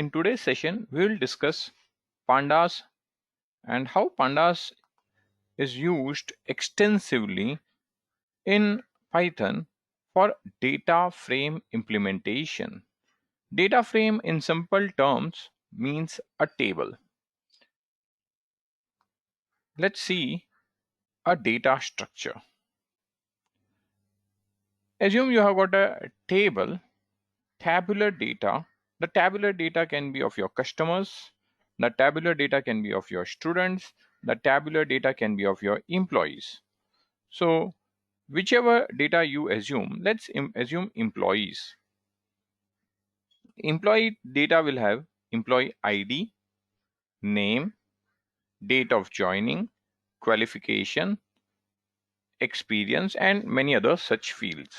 in today's session, we will discuss pandas and how pandas is used extensively in Python for data frame implementation. Data frame in simple terms means a table. Let's see a data structure. Assume you have got a table, tabular data. The tabular data can be of your customers. The tabular data can be of your students. The tabular data can be of your employees. So whichever data you assume, let's assume employees. Employee data will have employee ID, name, date of joining, qualification, experience, and many other such fields.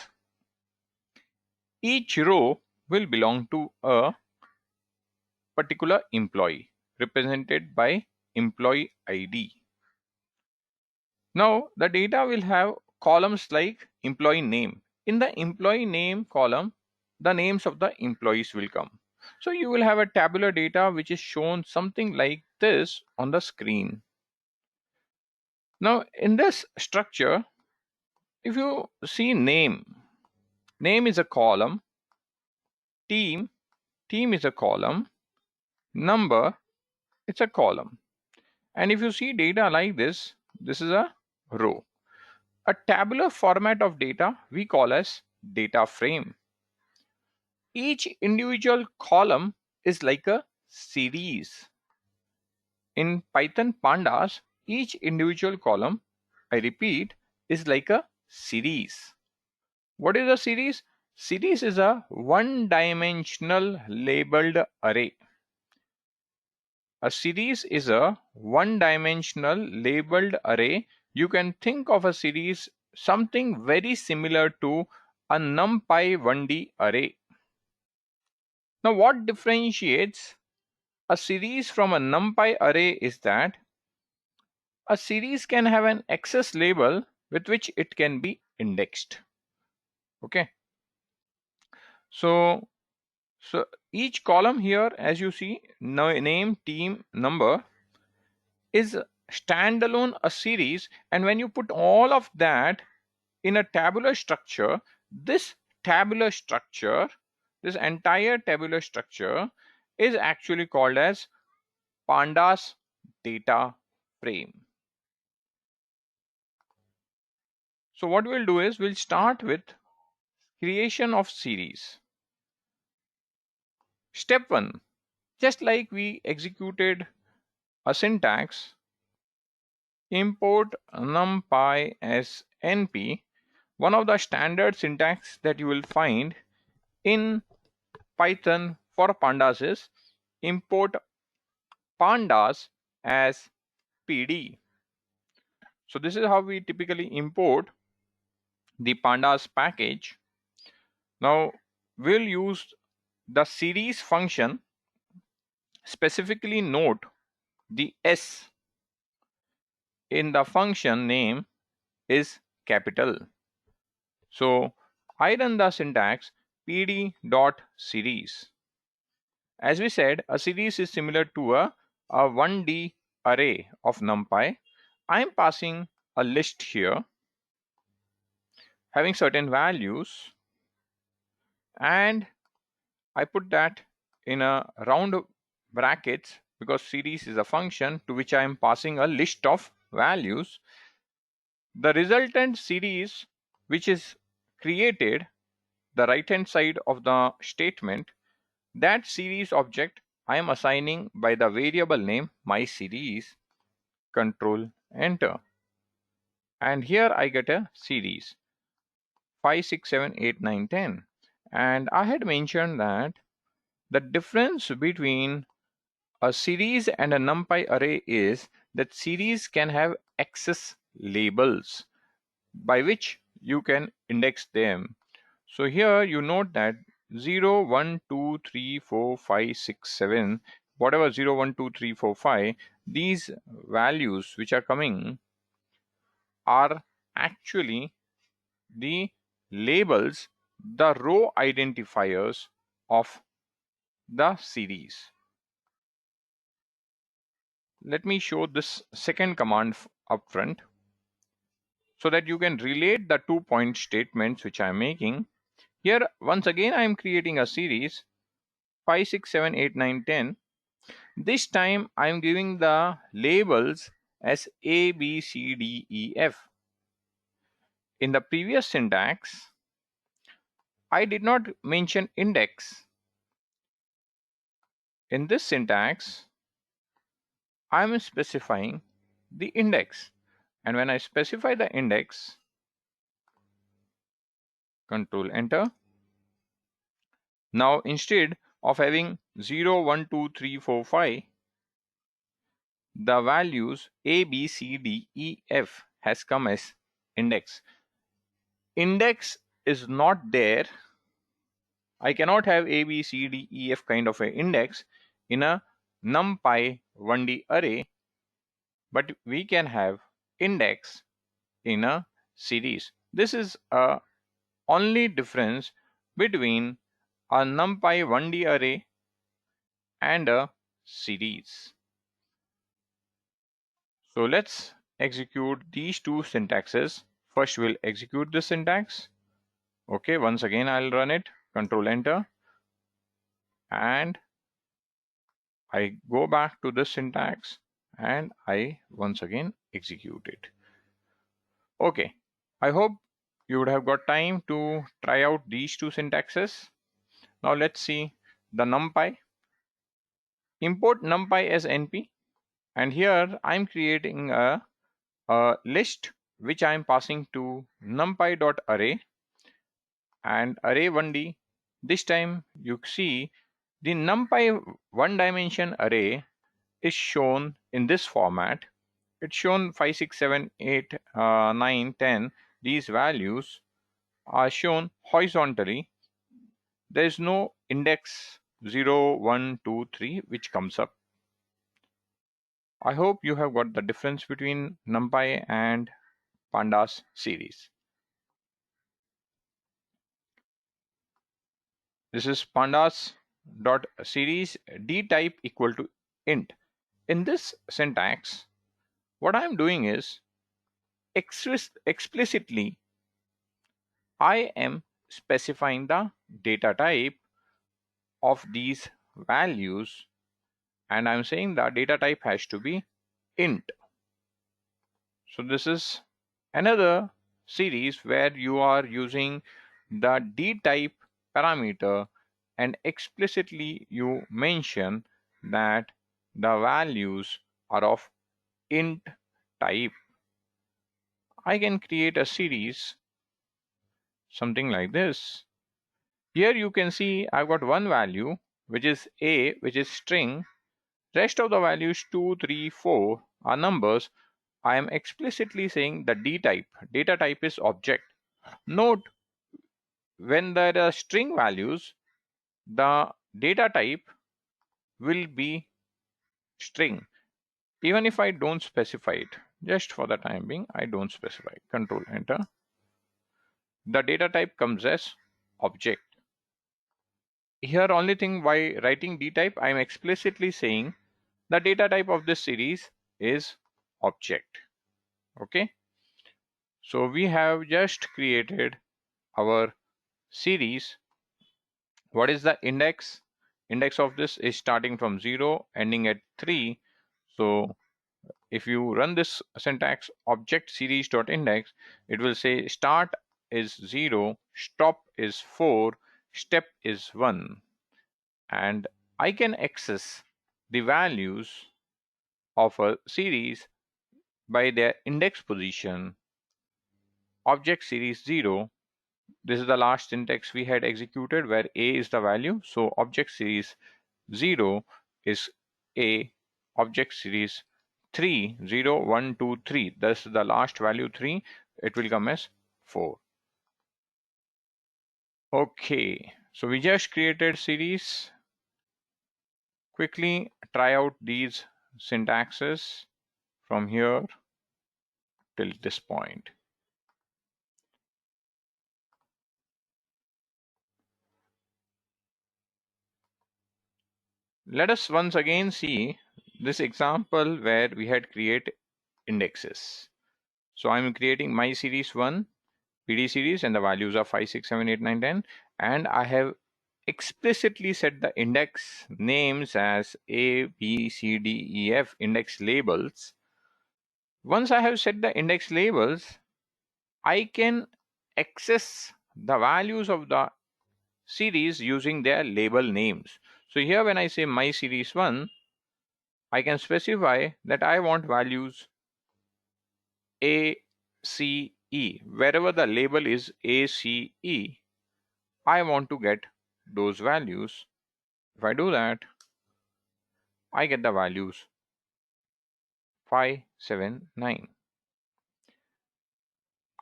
Each row will belong to a particular employee represented by employee ID. Now the data will have columns like employee name. In the employee name column, the names of the employees will come. So you will have a tabular data which is shown something like this on the screen. Now in this structure, if you see name is a column, team is a column, number, it's a column. And if you see data like this is a row. A tabular format of data we call as data frame. Each individual column is like a series. In Python pandas, each individual column, I repeat, is like a series. What is a series? Series is a one-dimensional labeled array. A series is a one-dimensional labeled array. You can think of a series something very similar to a NumPy 1D array. Now what differentiates a series from a NumPy array is that a series can have an access label with which it can be indexed. Okay. So each column here, as you see, name, team, number, is standalone a series, and when you put all of that in a tabular structure, this entire tabular structure is actually called as pandas data frame. So what we'll do is we'll start with creation of series. Step 1, just like we executed a syntax, import numpy as np. One of the standard syntax that you will find in Python for pandas is import pandas as pd. So this is how we typically import the pandas package. Now we'll use the series function. Specifically note the s in the function name is capital. So I run the syntax pd.series. As we said, a series is similar to a 1D array of NumPy. I am passing a list here having certain values, and I put that in a round brackets because series is a function to which I am passing a list of values. The resultant series which is created, the right hand side of the statement, that series object I am assigning by the variable name mySeries. Control enter, and here I get a series 5, 6, 7, 8, 9, 10. And I had mentioned that the difference between a series and a NumPy array is that series can have access labels by which you can index them. So here you note that 0, 1, 2, 3, 4, 5, 6, 7, whatever 0, 1, 2, 3, 4, 5, these values which are coming are actually the labels, the row identifiers of the series. let me show this second command up front so that you can relate the 2-point statements which I am making. Here, once again, I am creating a series 5, 6, 7, 8, 9, 10. This time I am giving the labels as A, B, C, D, E, F. In the previous syntax, I did not mention index. In this syntax, I am specifying the index. And when I specify the index, Control Enter. Now instead of having 0, 1, 2, 3, 4, 5, the values A, B, C, D, E, F has come as index. Index is not there. I cannot have A, B, C, D, E, F kind of an index in a NumPy 1D array, but we can have index in a series. This is a only difference between a NumPy 1D array and a series. So let's execute these two syntaxes. First we'll execute this syntax. Okay, once again I'll run it, Control Enter, and I go back to this syntax and I once again execute it. Okay, I hope you would have got time to try out these two syntaxes. Now let's see the NumPy. Import NumPy as NP, and here I'm creating a list which I'm passing to numpy.array and array1d. This time you see the NumPy one dimension array is shown in this format. It's shown 5, 6, 7, 8, 9, 10. These values are shown horizontally. There is no index 0, 1, 2, 3 which comes up. I hope you have got the difference between NumPy and Pandas series. This is pandas dot series d type equal to int. In this syntax, what I am doing is explicitly I am specifying the data type of these values, and I'm saying the data type has to be int. So this is another series where you are using the d type parameter and explicitly you mention that the values are of int type. I can create a series something like this. Here you can see I've got one value which is a, which is string. Rest of the values 2, 3, 4 are numbers. I am explicitly saying the d type, data type is object. Note, when there are string values, the data type will be string, even if I don't specify it. Just for the time being, I don't specify. Control Enter. The data type comes as object. Here, only thing by writing d type, I am explicitly saying the data type of this series is object. Okay. So we have just created our series. What is the index? Index of this is starting from 0 ending at 3. So if you run this syntax object series dot index, it will say start is 0, stop is 4, step is 1, and I can access the values of a series by their index position. Object series 0, this is the last syntax we had executed where a is the value. So object series 0 is a, object series 3, 0, 1, 2, 3. This is the last value 3. It will come as 4. Okay, so we just created series. Quickly try out these syntaxes from here till this point. Let us once again see this example where we had create indexes. So I'm creating my series 1 PD series and the values are 5, 6, 7, 8, 9, 10, and I have explicitly set the index names as A, B, C, D, E, F index labels. Once I have set the index labels, I can access the values of the series using their label names. So here when I say my series 1, I can specify that I want values A, C, E. Wherever the label is A, C, E, I want to get those values. If I do that, I get the values 5, 7, 9.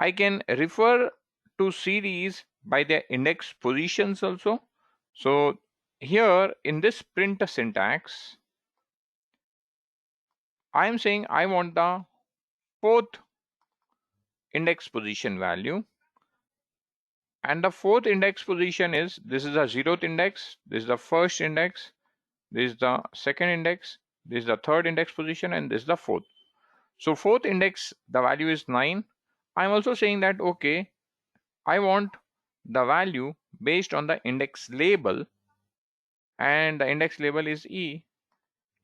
I can refer to series by their index positions also. So here in this print syntax, I am saying I want the fourth index position value. And the fourth index position is, this is the 0th index, this is the first index, this is the second index, this is the third index position, and this is the fourth. So fourth index, the value is 9. I'm also saying that, okay, I want the value based on the index label, and the index label is E.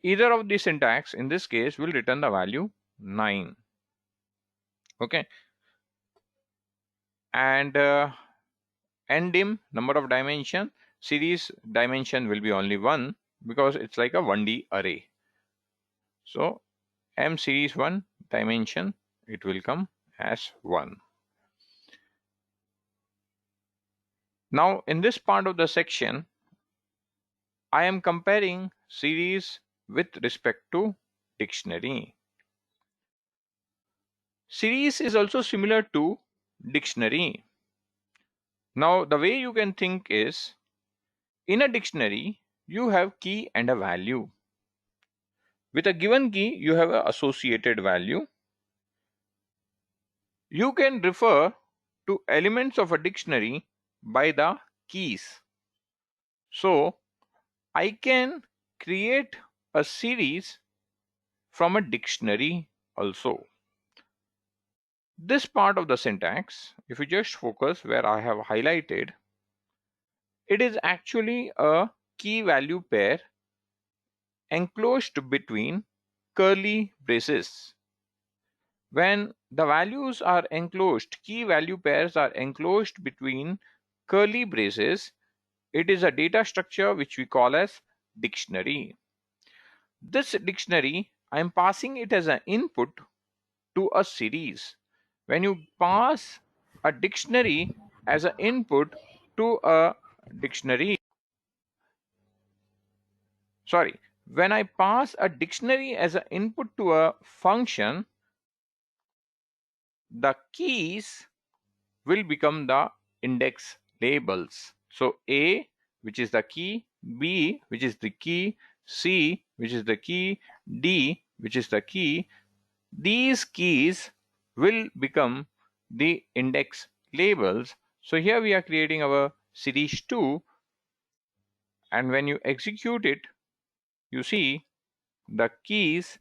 Either of the syntax in this case will return the value 9. Okay. And ndim, number of dimension, series dimension will be only 1 because it's like a 1D array. So m series 1 dimension, it will come as 1. Now in this part of the section, I am comparing series with respect to dictionary. Series is also similar to dictionary. Now the way you can think is, in a dictionary you have key and a value. With a given key you have an associated value. You can refer to elements of a dictionary by the keys. So I can create a series from a dictionary also. This part of the syntax, if you just focus where I have highlighted, it is actually a key value pair enclosed between curly braces. When the values are enclosed, key value pairs are enclosed between curly braces, it is a data structure which we call as dictionary. This dictionary, I am passing it as an input to a series. When you pass a dictionary as an input to a dictionary, when I pass a dictionary as an input to a function, the keys will become the index labels. So A, which is the key, B, which is the key, C, which is the key, D, which is the key. These keys will become the index labels. So here we are creating our series 2, and when you execute it, you see the keys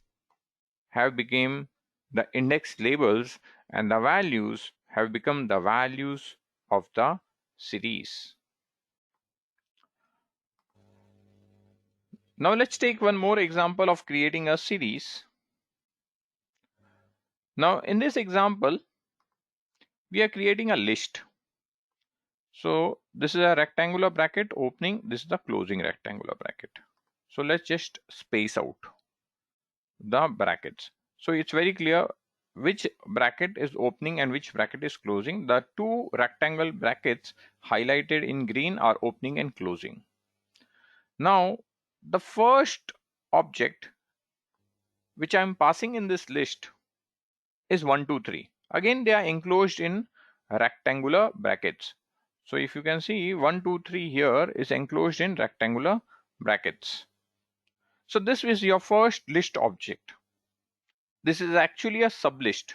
have become the index labels and the values have become the values of the series. Now let's take one more example of creating a series. Now in this example, we are creating a list. So this is a rectangular bracket opening, this is the closing rectangular bracket. So let's just space out the brackets. So it's very clear which bracket is opening and which bracket is closing. The two rectangle brackets highlighted in green are opening and closing. Now the first object which I'm passing in this list is 1, 2, 3. Again, they are enclosed in rectangular brackets. So if you can see 1, 2, 3 here is enclosed in rectangular brackets. So this is your first list object. This is actually a sublist.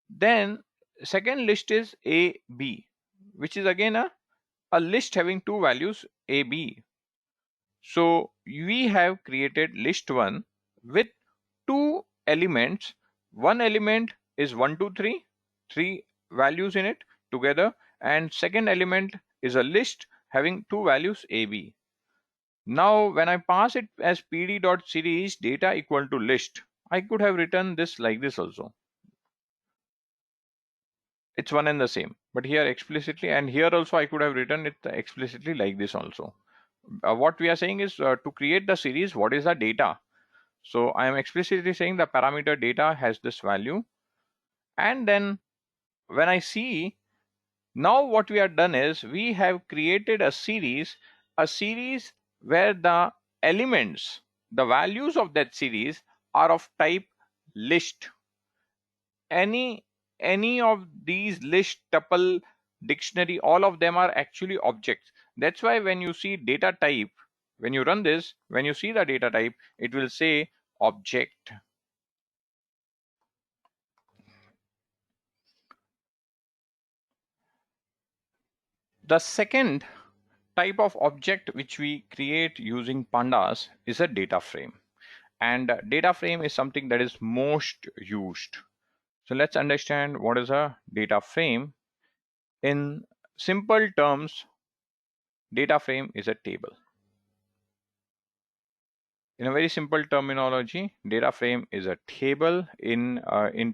Then second list is AB, which is again a list having two values AB. So we have created list 1, with two elements. One element is 1 2 3, three values in it together, and second element is a list having two values AB. Now when I pass it as pd.series data equal to list, I could have written this like this also. It's one and the same, but here explicitly, and here also I could have written it explicitly like this also. What we are saying is to create the series, what is the data? So I am explicitly saying the parameter data has this value. And then when I see, now what we have done is we have created a series where the elements, the values of that series are of type list. Any of these list, tuple, dictionary, all of them are actually objects. That's why when you see data type, when you run this, when you see the data type, it will say object. The second type of object which we create using pandas is a data frame, and data frame is something that is most used. So let's understand what is a data frame. In simple terms, data frame is a table. In a very simple terminology, data frame is a table in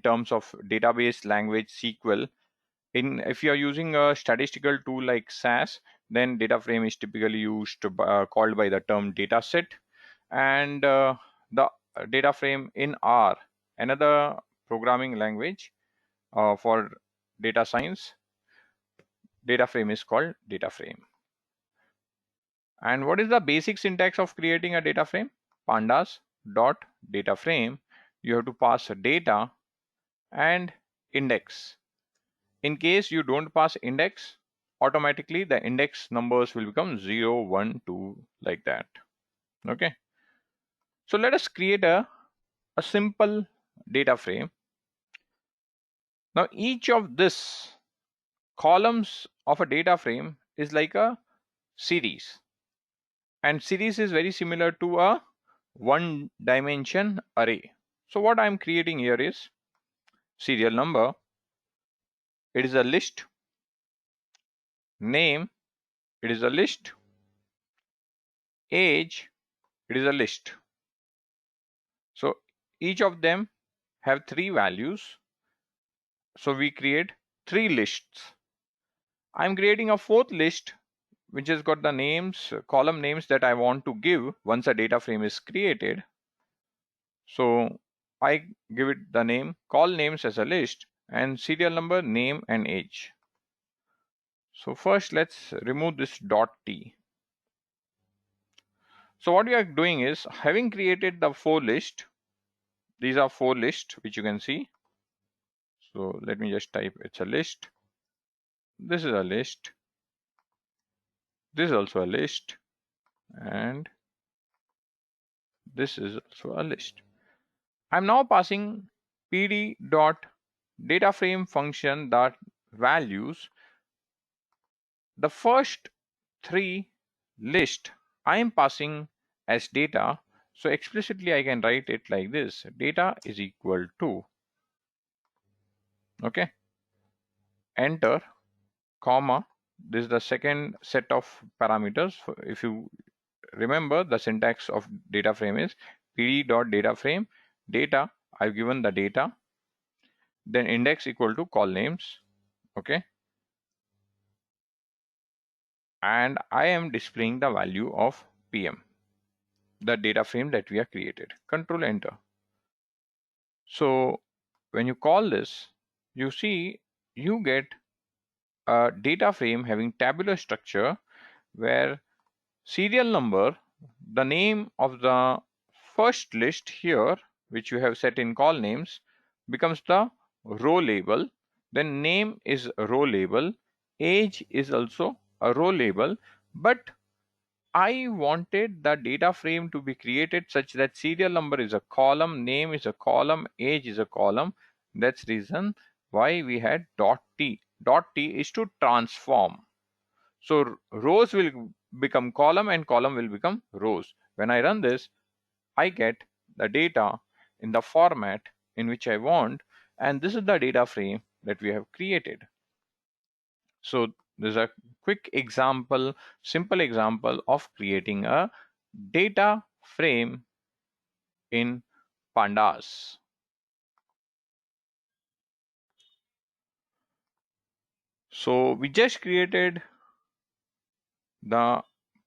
terms of database language SQL. If you are using a statistical tool like SAS, then data frame is typically used called by the term data set. And the data frame in R, another programming language for data science, data frame is called data frame. And what is the basic syntax of creating a data frame? Pandas dot data frame. You have to pass a data and index. In case you don't pass index, automatically the index numbers will become 0 1 2 like that. Okay, so let us create a simple data frame. Now each of this columns of a data frame is like a series, and series is very similar to a one dimension array. So what I'm creating here is serial number, it is a list, name, it is a list, age, it is a list. So each of them have three values, so we create three lists. I'm creating a fourth list which has got the names, column names that I want to give once a data frame is created. So I give it the name, call names as a list, and serial number, name, and age. So first let's remove this .t. So what we are doing is, having created the four list, these are four lists which you can see. So let me just type it's a list. This is a list. This is also a list. And this is also a list. I'm now passing pd dot data frame function that values the first three list I am passing as data. So explicitly I can write it like this: data is equal to, okay, enter, comma, this is the second set of parameters. If you remember, the syntax of data frame is pd dot data frame data, I've given the data, then index equal to call names, okay, and I am displaying the value of PM, the data frame that we have created. Control enter. So when you call this, you see you get a data frame having tabular structure where serial number, the name of the first list here, which you have set in call names, becomes the row label. Then name is a row label, age is also a row label, but I wanted the data frame to be created such that serial number is a column, name is a column, age is a column. That's reason why we had .t. .t is to transform. So rows will become column and column will become rows. When I run this, I get the data in the format in which I want, and this is the data frame that we have created. So there's a quick example, simple example of creating a data frame in pandas. So we just created the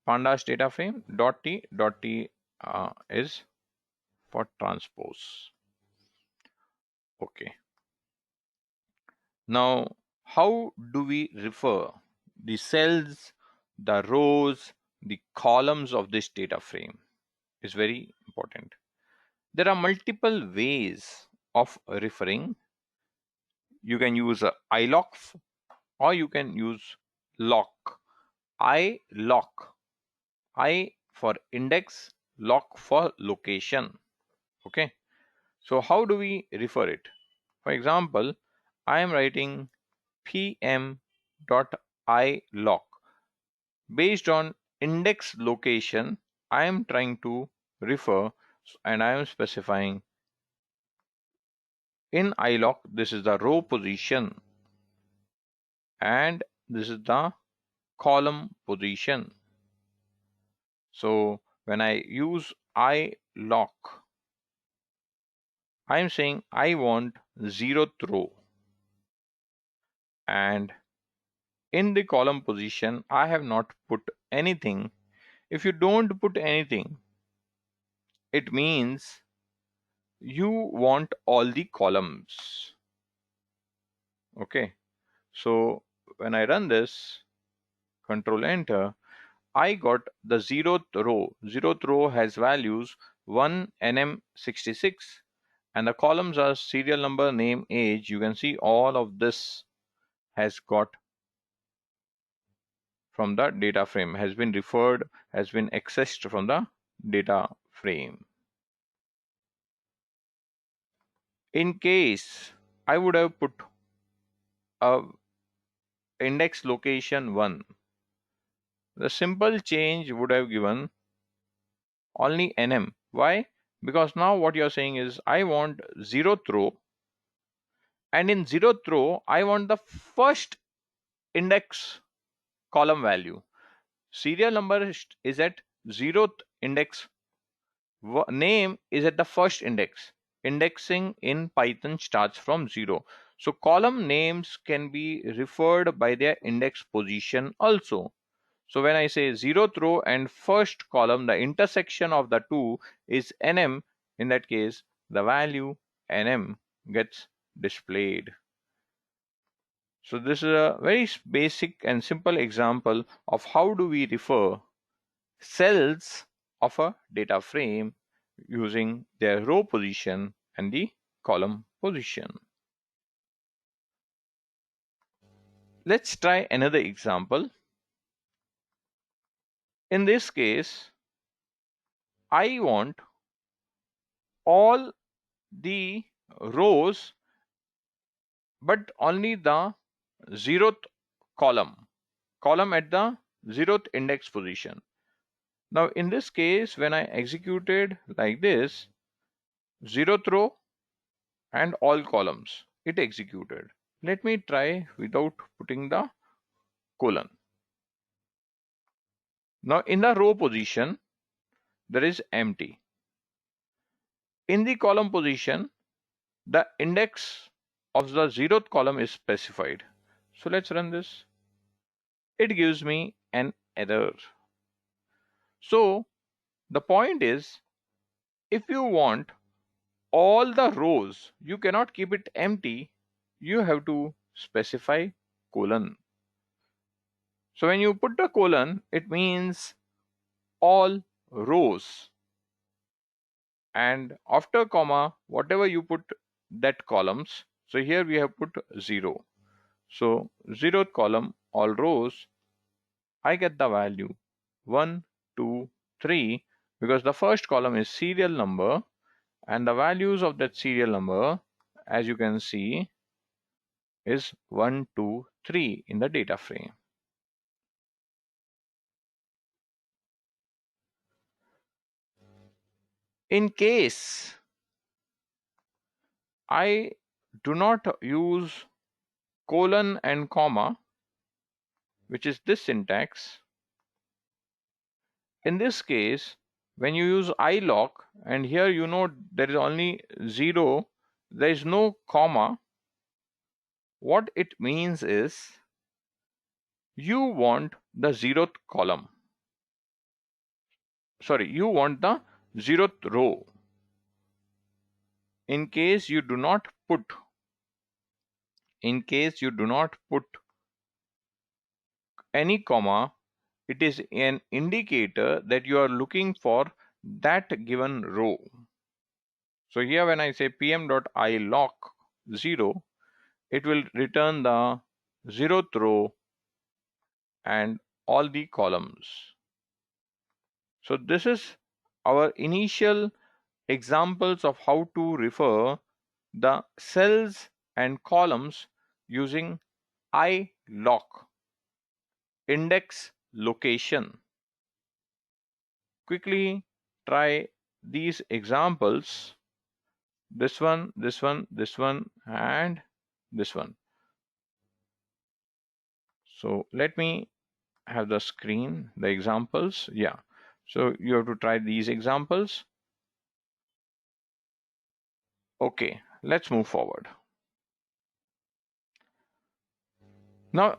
pandas data frame. T is for transpose. Okay. Now, how do we refer the cells, the rows, the columns of this data frame? Is very important. There are multiple ways of referring. You can use a iloc or you can use loc. iloc. I for index, loc for location. Okay. So how do we refer it? For example, I am writing pm.iloc based on index location. I am trying to refer and I am specifying in iloc this is the row position and this is the column position. So when I use iloc, I am saying I want 0th row, and in the column position I have not put anything. If you don't put anything, it means you want all the columns. Okay, so when I run this, control enter, I got the 0th row. 0th row has values 1 nm66 and the columns are serial number, name, age. You can see all of this has got from the data frame, has been referred, has been accessed from the data frame. In case I would have put a index location 1, the simple change would have given only nm. Why? Because now what you're saying is I want 0th row, and in 0th row I want the first index column value. Serial number is at 0th index, name is at the first index. Indexing in Python starts from 0. So column names can be referred by their index position also. So when I say 0th row and first column, the intersection of the two is nm. In that case, the value nm gets displayed. So this is a very basic and simple example of how do we refer cells of a data frame using their row position and the column position. Let's try another example. In this case, I want all the rows but only the 0th column at the 0th index position. Now in this case, when I executed like this, 0th row and all columns, it executed. Let me try without putting the colon. Now in the row position, there is empty. In the column position, the index of the 0th column is specified. So let's run this. It gives me an error. So the point is, if you want all the rows, you cannot keep it empty. You have to specify colon. So when you put the colon, it means all rows, and after comma whatever you put that columns. So here we have put 0. So 0th column, all rows, I get the value 1 2 3 because the first column is serial number and the values of that serial number, as you can see, is 1 2 3 in the data frame. In case I do not use colon and comma, which is this syntax, in this case, when you use iloc, and here there is only 0, there is no comma, what it means is you want the 0th column. Sorry, you want the 0th row. In case you do not put any comma, it is an indicator that you are looking for that given row. So here when I say pm.iloc 0, it will return the 0th row and all the columns. So this is our initial examples of how to refer the cells and columns using iloc, index location. Quickly try these examples, this one, this one, this one, and this one. So let me have the screen, the examples. Yeah, so you have to try these examples. Okay, let's move forward. Now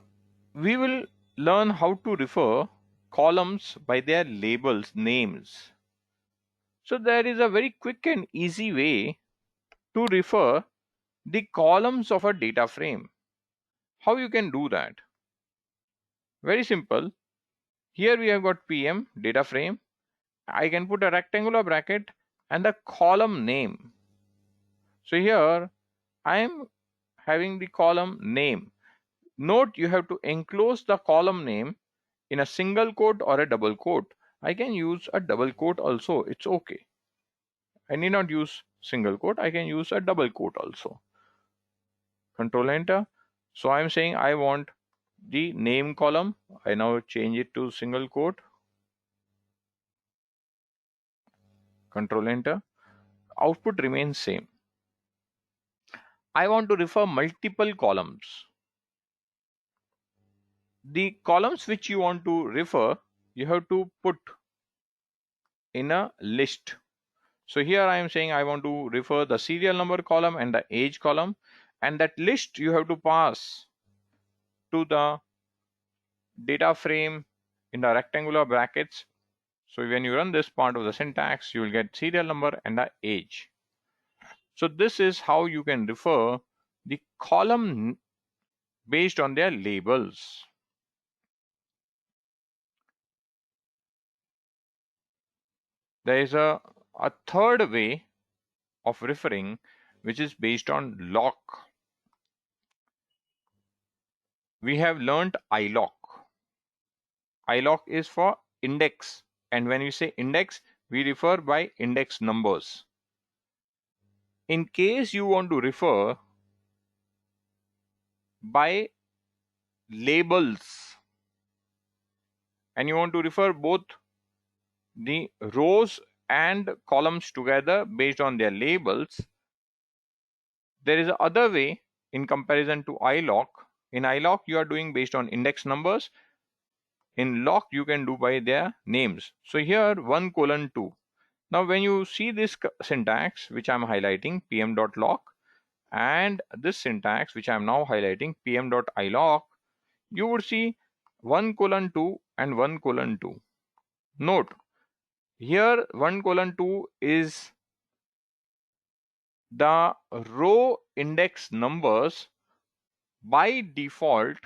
we will learn how to refer columns by their labels, names. So there is a very quick and easy way to refer the columns of a data frame. How you can do that? Very simple. Here we have got PM data frame. I can put a rectangular bracket and the column name. So here I am having the column name. Note you have to enclose the column name in a single quote or a double quote. I can use a double quote also, it's okay. I need not use single quote, I can use a double quote also. Control enter. So I'm saying I want the name column. I now change it to single quote. Control enter. Output remains same. I want to refer multiple columns. The columns which you want to refer, you have to put in a list. So here I am saying I want to refer the serial number column and the age column, and that list you have to pass to the data frame in the rectangular brackets. So when you run this part of the syntax, you will get serial number and the age. So this is how you can refer the column based on their labels. There is a third way of referring, which is based on loc. We have learned iloc. iloc is for index, and when we say index, we refer by index numbers. In case you want to refer by labels and you want to refer both the rows and columns together based on their labels, there is another way in comparison to iloc. In iloc, you are doing based on index numbers. In loc, you can do by their names. So here 1:2. Now when you see this syntax which I'm highlighting, pm.loc, and this syntax which I'm now highlighting, pm.iloc, you would see 1:2 and 1:2. Note here 1:2 is the row index numbers. By default,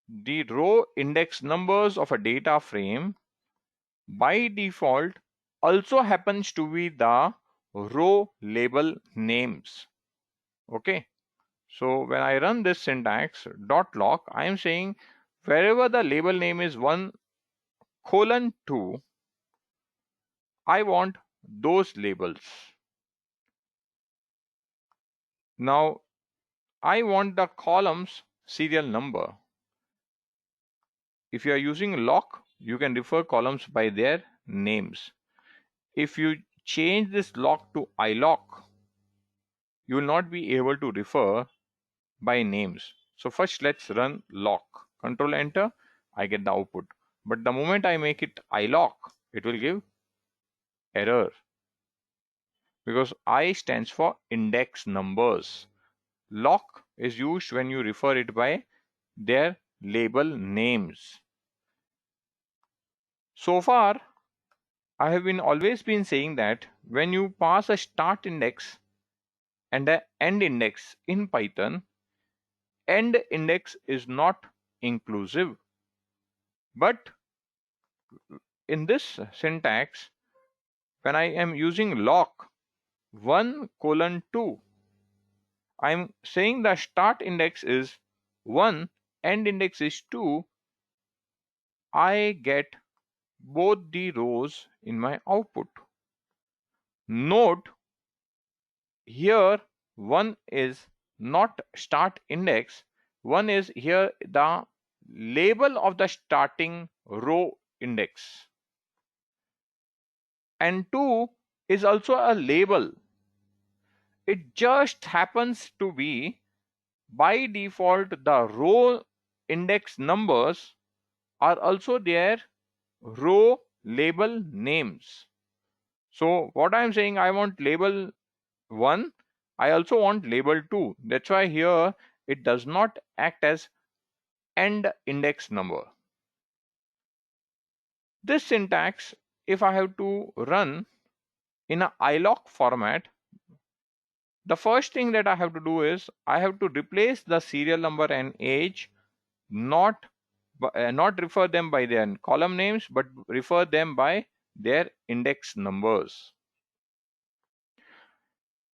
the row index numbers of a data frame by default also happens to be the row label names. Okay, so when I run this syntax .loc, I am saying wherever the label name is 1:2, I want those labels. Now I want the columns serial number. If you are using loc, you can refer columns by their names. if you change this loc to iloc, you will not be able to refer by names. So first let's run loc. Control enter, I get the output. But the moment I make it iloc, it will give error because I stands for index numbers. Loc is used when you refer it by their label names. So far, I have always been saying that when you pass a start index and an end index in Python, end index is not inclusive. But in this syntax, when I am using loc 1:2, I'm saying the start index is 1, end index is 2. I get both the rows in my output. Note here 1 is not start index, 1 is here the label of the starting row index, and 2 is also a label. It just happens to be by default the row index numbers are also their row label names. So what I'm saying, I want label 1, I also want label 2. That's why here it does not act as end index number. This syntax, if I have to run in a iloc format, the first thing that I have to do is I have to replace the serial number and age, not refer them by their column names, but refer them by their index numbers.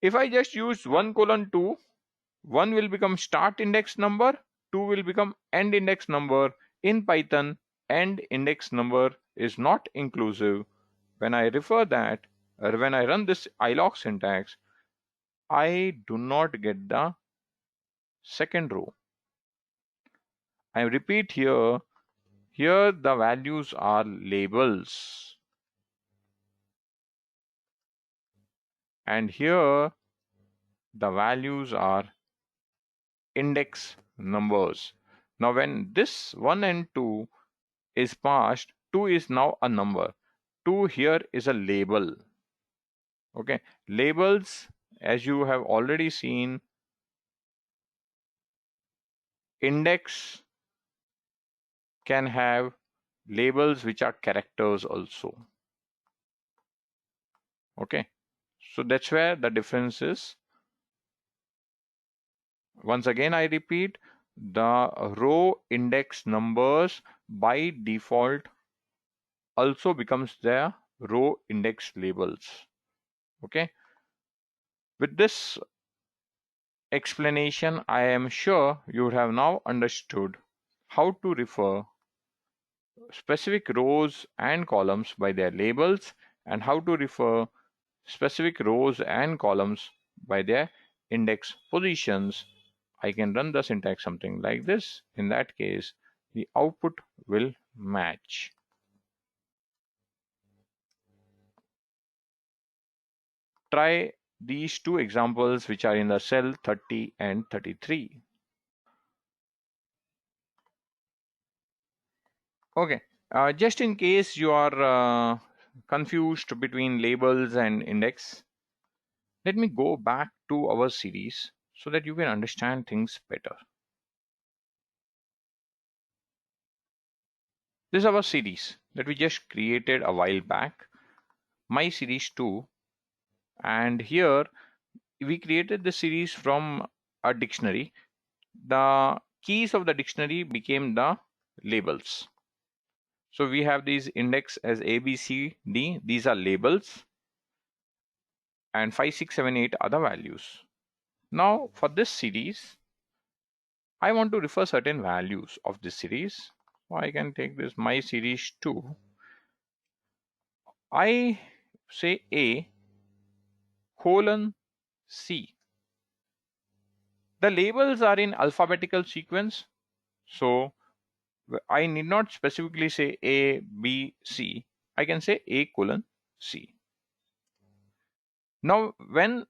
If I just use 1:2, 1 will become start index number, 2 will become end index number. In Python, end index number is not inclusive. When I refer that, or when I run this iloc syntax, I do not get the second row. I repeat here the values are labels, and here the values are index numbers. Now when this 1 and 2 is passed, 2 is now a number, 2 here is a label. Okay, labels, as you have already seen, index can have labels which are characters also. Okay, so that's where the difference is. Once again I repeat, the row index numbers by default also becomes their row index labels. Okay, with this explanation, I am sure you have now understood how to refer specific rows and columns by their labels and how to refer specific rows and columns by their index positions. I can run the syntax something like this. In that case, the output will match. Try these two examples which are in the cell 30 and 33. Okay, just in case you are confused between labels and index, let me go back to our series so that you can understand things better. This is our series that we just created a while back, my series 2, and here we created the series from a dictionary. The keys of the dictionary became the labels. So we have these index as A, B, C, D. These are labels, and 5, 6, 7, 8 are the values. Now for this series, I want to refer certain values of this series. So I can take this my series 2. I say A colon C. The labels are in alphabetical sequence, so I need not specifically say A, B, C. I can say A colon C. Now, when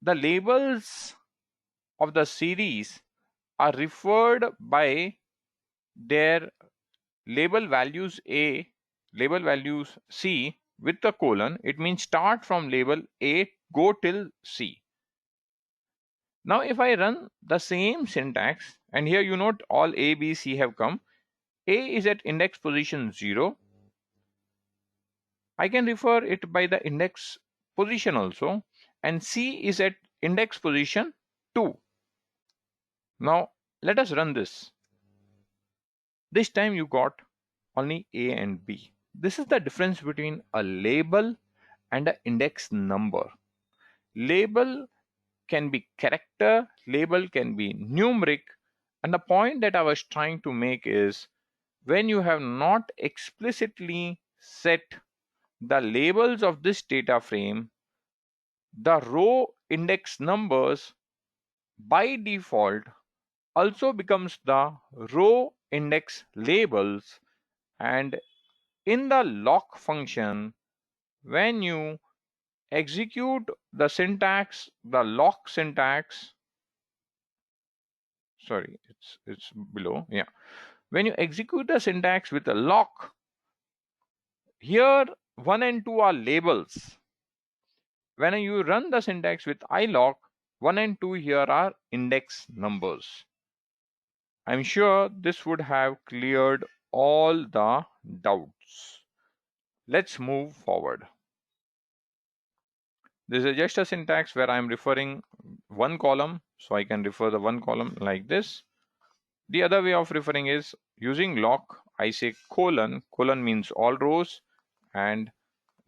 the labels of the series are referred by their label values A, label values C with the colon, it means start from label A, go till C. Now, if I run the same syntax, and here you note all A, B, C have come, A is at index position 0. I can refer it by the index position also, and C is at index position 2. Now, let us run this. This time you got only A and B. This is the difference between a label and an index number. Label can be character, label can be numeric, and the point that I was trying to make is when you have not explicitly set the labels of this data frame, the row index numbers by default also becomes the row index labels, and in the lock function, when you execute the syntax, the lock syntax, sorry, it's below, yeah. When you execute the syntax with a lock, here 1 and 2 are labels. When you run the syntax with iloc, 1 and 2 here are index numbers. I'm sure this would have cleared all the doubts. Let's move forward. This is just a syntax where I'm referring one column, so I can refer the one column like this. The other way of referring is using lock. I say colon, colon means all rows, and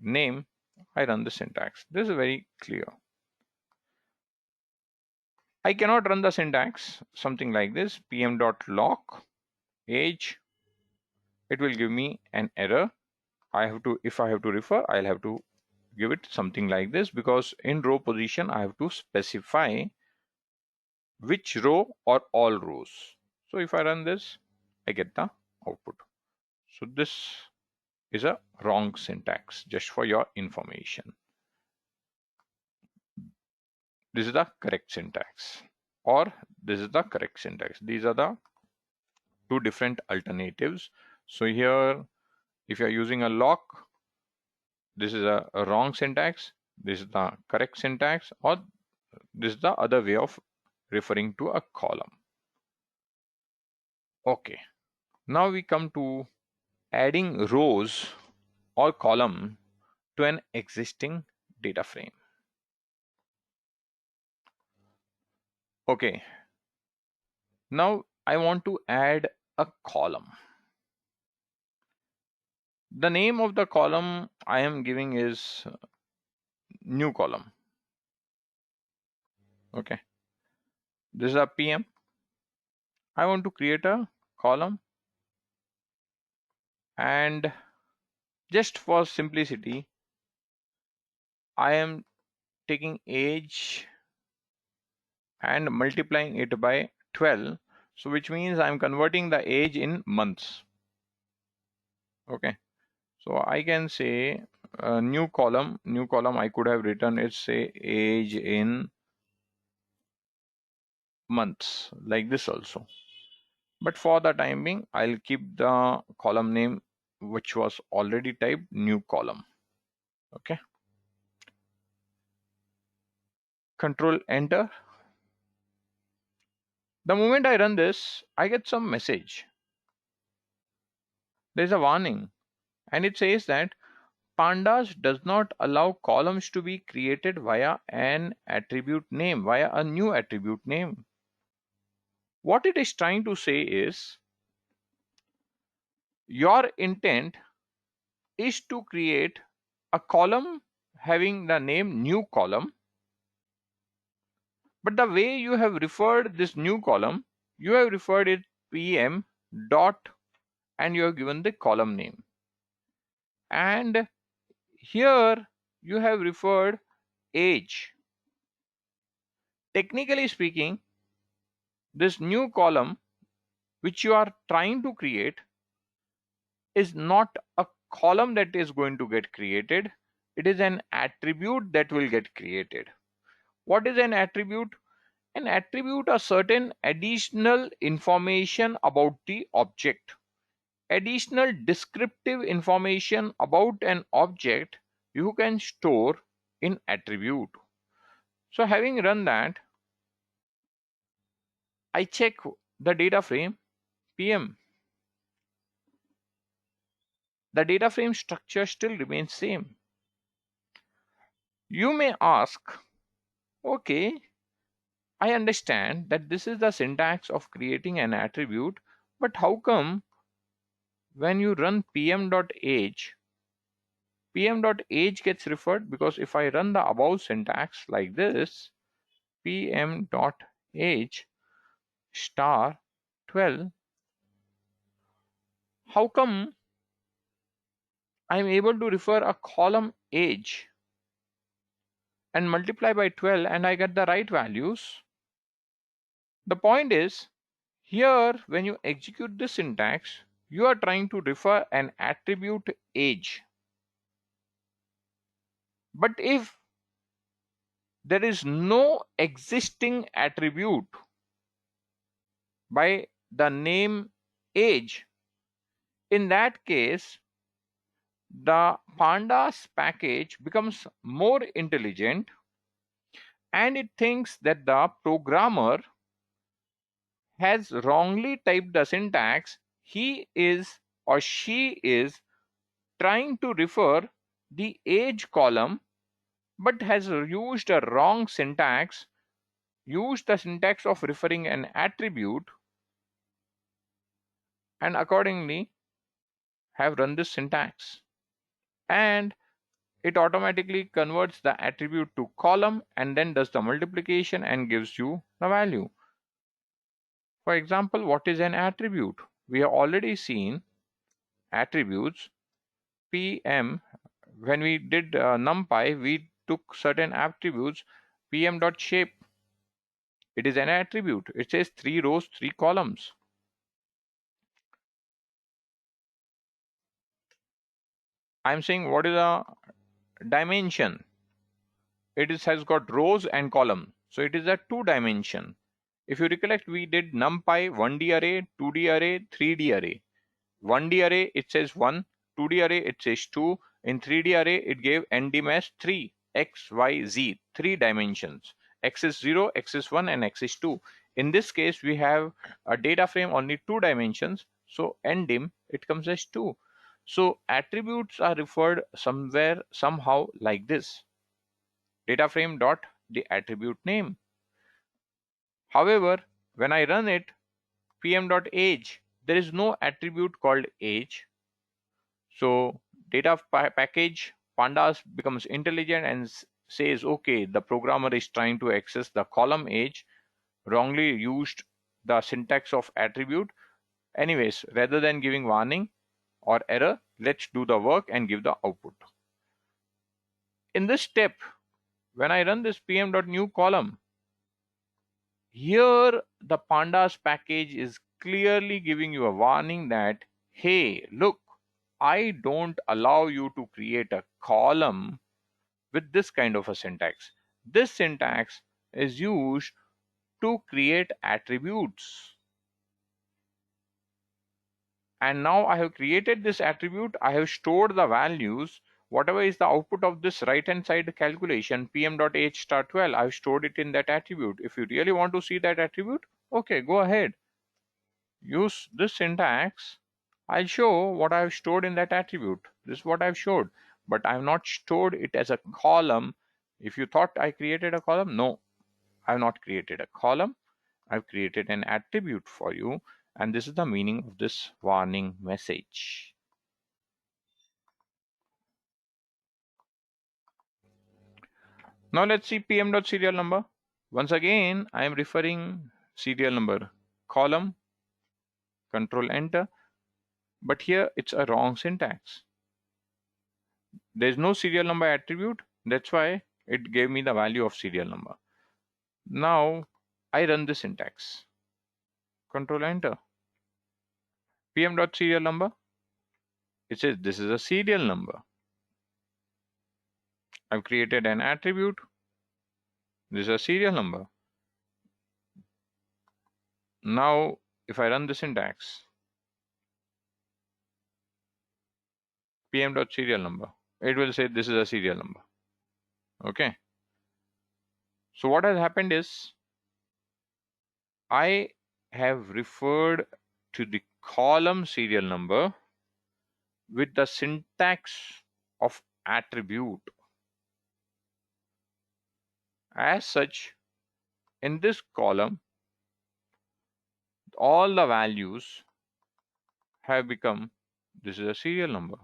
name, I run the syntax. This is very clear. I cannot run the syntax, something like this, pm.lock age. It will give me an error. If I have to refer, I'll have to give it something like this, because in row position, I have to specify which row or all rows. So if I run this, I get the output. So this is a wrong syntax, just for your information. This is the correct syntax, or this is the correct syntax. These are the two different alternatives. So here, if you're using a lock, this is a wrong syntax. This is the correct syntax, or this is the other way of referring to a column. Okay, now we come to adding rows or column to an existing data frame. Okay, now I want to add a column. The name of the column I am giving is new column. Okay, this is a PM. I want to create a column, and just for simplicity, I am taking age and multiplying it by 12. So which means I'm converting the age in months. Okay, so I can say new column I could have written it, say age in months, like this also. But for the time being, I'll keep the column name which was already typed, new column. Okay, control enter. The moment I run this, I get some message. There's a warning, and it says that pandas does not allow columns to be created via an attribute name, via a new attribute name. What it is trying to say is your intent is to create a column having the name new column, but the way you have referred this new column, you have referred it pm dot, and you have given the column name, and here you have referred age. Technically speaking, this new column which you are trying to create is not a column that is going to get created. It is an attribute that will get created. What is an attribute? An attribute are certain additional information about the object. Additional descriptive information about an object you can store in attribute. So having run that, I check the data frame PM. The data frame structure still remains same. You may ask, okay, I understand that this is the syntax of creating an attribute, but how come when you run pm.age, pm.age gets referred? Because if I run the above syntax like this, pm.age star 12, how come I'm able to refer a column age and multiply by 12 and I get the right values? The point is, here when you execute this syntax, you are trying to refer an attribute age. But if there is no existing attribute by the name age, in that case, the pandas package becomes more intelligent and it thinks that the programmer has wrongly typed the syntax. He is or she is trying to refer the age column but has used a wrong syntax, used the syntax of referring an attribute, and accordingly have run this syntax. And it automatically converts the attribute to column and then does the multiplication and gives you the value. For example, what is an attribute? We have already seen attributes. PM, when we did numpy, we took certain attributes. pm.shape, it is an attribute. It says 3 rows, 3 columns. I'm saying what is a dimension? Has got rows and column. So it is a 2 dimension. If you recollect, we did numpy 1D array, 2D array, 3D array. 1D array, it says 1. 2D array, it says 2. In 3D array, it gave ndim as 3. X, Y, Z. 3 dimensions. X is 0, X is 1, and X is 2. In this case, we have a data frame only 2 dimensions. So ndim, it comes as 2. So attributes are referred somewhere, somehow like this. Data frame dot the attribute name. However, when I run it, pm.age, there is no attribute called age. So data package pandas becomes intelligent and says, okay, the programmer is trying to access the column age, wrongly used the syntax of attribute. Anyways, rather than giving warning or error, let's do the work and give the output. In this step, when I run this pm.new column, here the pandas package is clearly giving you a warning that, hey, look, I don't allow you to create a column with this kind of a syntax. This syntax is used to create attributes. And now I have created this attribute. I have stored the values. Whatever is the output of this right hand side calculation, pm.h star 12, I've stored it in that attribute. If you really want to see that attribute, okay, go ahead. Use this syntax. I'll show what I've stored in that attribute. This is what I've showed, but I've not stored it as a column. If you thought I created a column, no, I've not created a column. I've created an attribute for you, and this is the meaning of this warning message. Now let's see pm.serial number. Once again, I am referring serial number column, control enter, but here it's a wrong syntax. There's no serial number attribute. That's why it gave me the value of serial number. Now I run the syntax. Control enter. pm.serial number. It says this is a serial number. I've created an attribute. This is a serial number. Now, if I run the syntax, pm.serial number, it will say this is a serial number. Okay. So what has happened is I have referred to the column serial number with the syntax of attribute. As such, in this column, all the values have become this is a serial number,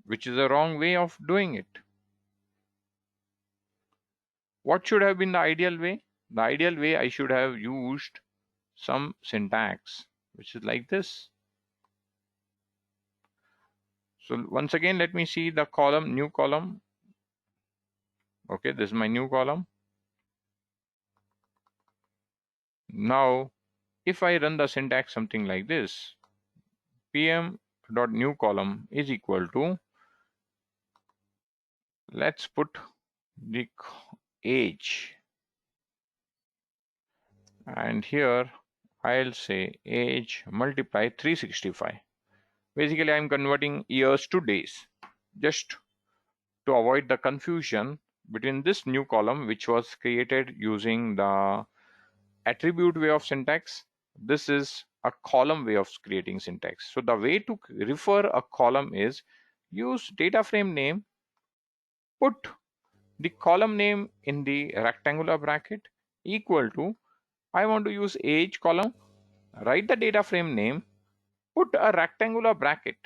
which is a wrong way of doing it. What should have been the ideal way? The ideal way, I should have used some syntax, which is like this. So once again, let me see the column, new column. Okay, this is my new column. Now, if I run the syntax something like this, pm.new column is equal to, let's put the age, and here I'll say age multiply 365. Basically, I'm converting years to days, just to avoid the confusion between this new column, which was created using the attribute way of syntax. This is a column way of creating syntax. So the way to refer a column is use data frame name, put the column name in the rectangular bracket equal to, I want to use age column, write the data frame name, put a rectangular bracket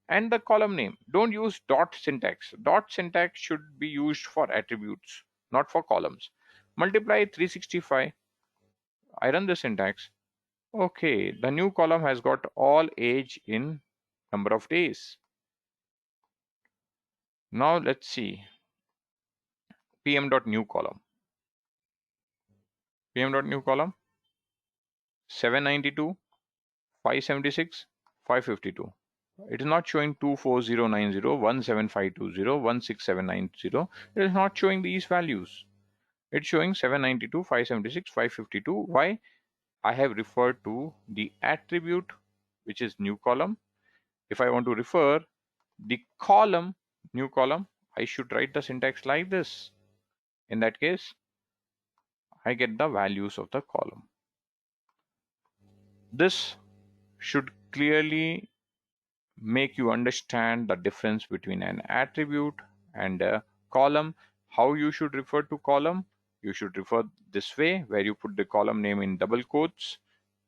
and the column name. Don't use dot syntax. Dot syntax should be used for attributes, not for columns. Multiply 365. I run the syntax. Okay, the new column has got all age in number of days. Now let's see pm.new column. pm.new column 792, 576, 552. It is not showing 24090, 17520, 16790. It is not showing these values. It's showing 792, 576, 552. Why? I have referred to the attribute, which is new column. If I want to refer the column, new column, I should write the syntax like this. In that case, I get the values of the column. This should clearly make you understand the difference between an attribute and a column. How you should refer to column? You should refer this way, where you put the column name in double quotes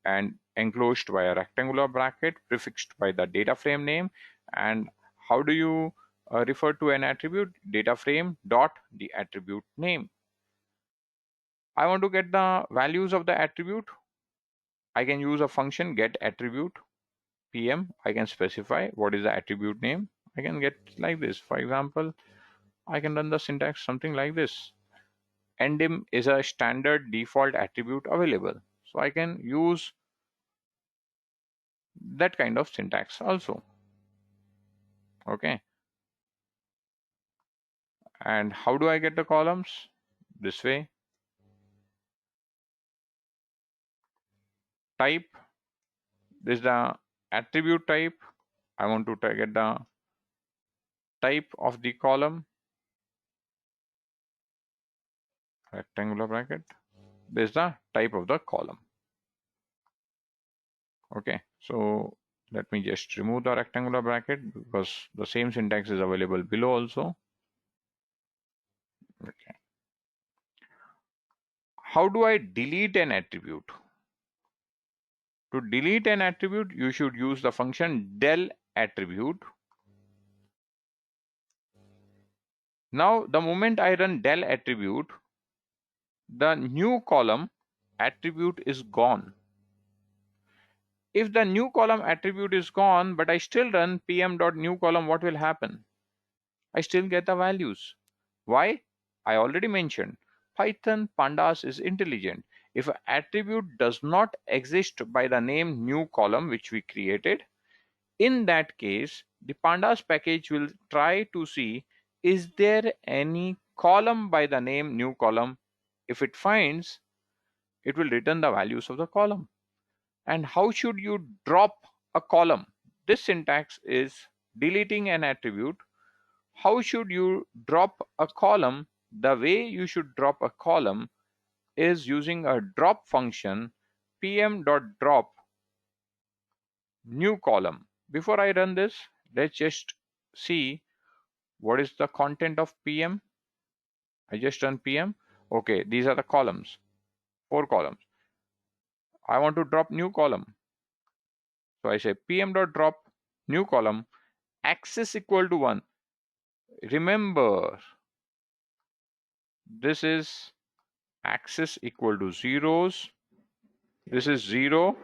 and enclosed by a rectangular bracket prefixed by the data frame name. And how do you refer to an attribute? Data frame dot the attribute name. I want to get the values of the attribute. I can use a function get attribute pm. I can specify what is the attribute name. I can get like this. For example, I can run the syntax something like this. Endim is a standard default attribute available. So I can use that kind of syntax also. Okay. And how do I get the columns? This way. Type. This is the attribute type. I want to get the type of the column. Rectangular bracket. This is the type of the column. Okay. So let me just remove the rectangular bracket because the same syntax is available below also. Okay. How do I delete an attribute? To delete an attribute, you should use the function del attribute. Now, the moment I run del attribute, the new column attribute is gone. If the new column attribute is gone, but I still run pm.new column, what will happen? I still get the values. Why? I already mentioned Python pandas is intelligent. If an attribute does not exist by the name new column which we created, in that case, the pandas package will try to see is there any column by the name new column? If it finds, it will return the values of the column. And how should you drop a column? This syntax is deleting an attribute. How should you drop a column? The way you should drop a column is using a drop function, pm.drop new column. Before I run this, let's just see what is the content of pm. I just run pm. Okay, these are the columns, 4 columns. I want to drop new column. So I say pm.drop new column, axis equal to 1. Remember, this is axis equal to zeros. This is 0.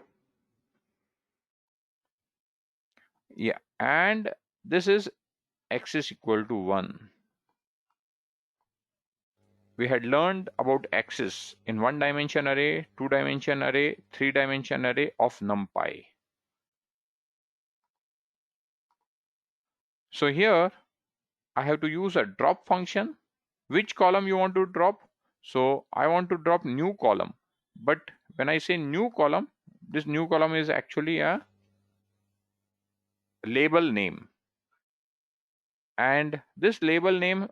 Yeah, and this is axis equal to 1. We had learned about axis in 1-dimension array, 2-dimension array, 3-dimension array of NumPy. So here I have to use a drop function. Which column you want to drop? So I want to drop new column. But when I say new column, this new column is actually a label name. And this label name,